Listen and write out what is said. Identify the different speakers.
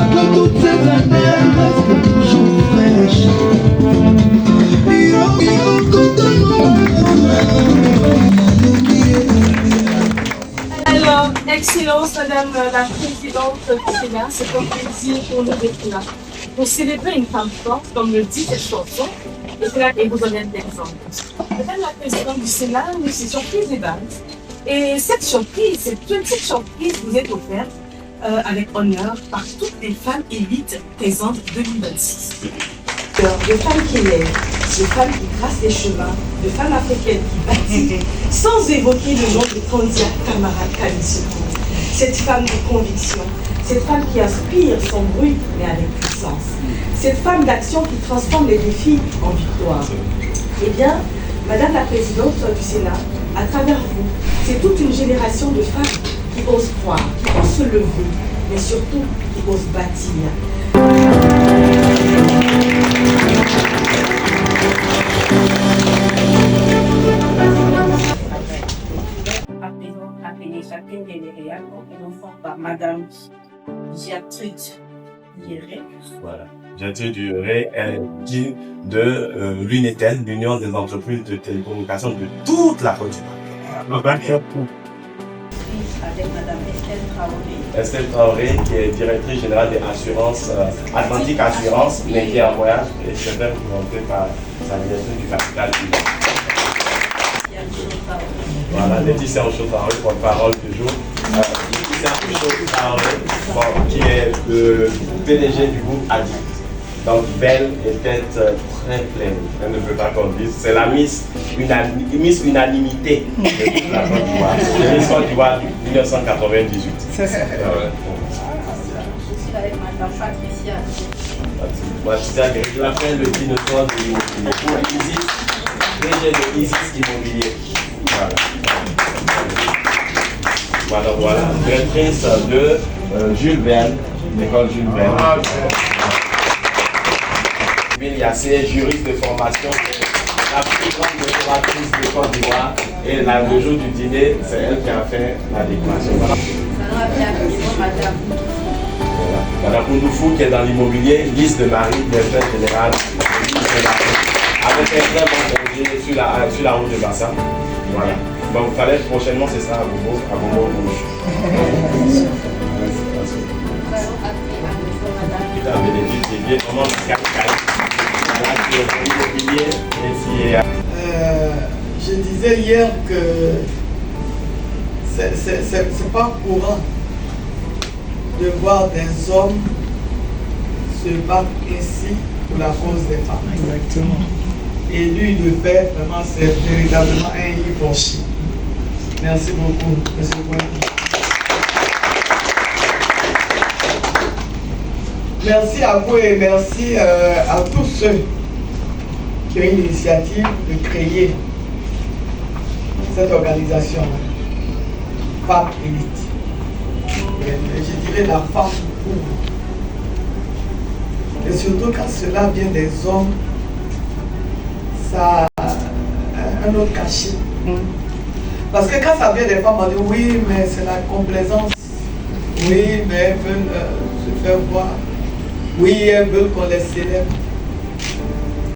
Speaker 1: Après toutes ces années, elle reste toujours fraîche.
Speaker 2: Alors, Excellence, Madame la Présidente du Sénat, c'est un plaisir pour nous d'être là, pour célébrer une femme forte, comme le dit cette chanson, et vous en êtes l'exemple. Madame la Présidente du Sénat, nous c'est surprise des bases. Et cette petite surprise vous est offerte avec honneur par toutes les femmes élites présentes 2026.
Speaker 3: De femmes qui lèvent, de femmes qui tracent les chemins, de femmes africaines qui bâtissent, sans évoquer le nom de Tanzia Kamara Kamisoko. Cette femme de conviction, cette femme qui inspire sans bruit mais avec puissance. Cette femme d'action qui transforme les défis en victoire. Eh bien, Madame la Présidente du Sénat, à travers vous, c'est toute une génération de femmes qui osent croire, qui osent se lever, mais surtout qui osent bâtir.
Speaker 4: Appeler chacune des réels, commençons par Madame Gertrude Yéré.
Speaker 5: Voilà. Gertrude Yéré est digne de l'UNETEL, l'Union des entreprises de télécommunications de toute la Côte d'Ivoire.
Speaker 4: Avec Madame Estelle Traoré.
Speaker 5: Estelle Traoré, qui est directrice générale des assurances, Atlantique Assurance, mais qui est en voyage et se fait représenter par sa directrice du capital. Voilà, Laetitia Ocho-Traoré, porte-parole du jour. Laetitia Ocho-Traoré, qui est le PDG du groupe Adi. Donc, belle et tête très pleine. Elle ne veut pas qu'on dise. C'est la Miss Unanimité de toute la Côte d'Ivoire. C'est Miss Côte d'Ivoire 1998.
Speaker 4: Je suis avec Madame Patricia.
Speaker 5: Patricia, je l'appelle le dinosaure de l'immobilier. Pour Isis, DG de Isis Immobilier. Voilà. Voilà. Directrice de Jules Verne, l'école Jules Verne. Yassé, juriste de formation, la plus grande décoratrice de Côte d'Ivoire. Et le jour du dîner, c'est elle qui a fait la décoration. Madame Koundoufou qui est dans l'immobilier, Lise de Marie, directrice générale, avec un très bon projet sur la route de Bassa. Voilà. Donc, il fallait prochainement, ce sera à Bobo Rouge. Madame Bénédicte, qui est bien vraiment
Speaker 1: je disais hier que c'est pas courant de voir des hommes se battre ainsi pour la cause des femmes. Exactement. Et lui, le fait, vraiment, c'est véritablement un hip-hop. Merci beaucoup, M. Pointy. Merci à vous et merci à tous ceux qui ont eu l'initiative de créer cette organisation, Femme Élite. Je dirais la femme pour. Et surtout quand cela vient des hommes, ça a un autre cachet. Parce que quand ça vient des femmes, on dit oui, mais c'est la complaisance. Oui, mais elles veulent se faire voir. Oui, elles veulent qu'on les célèbre.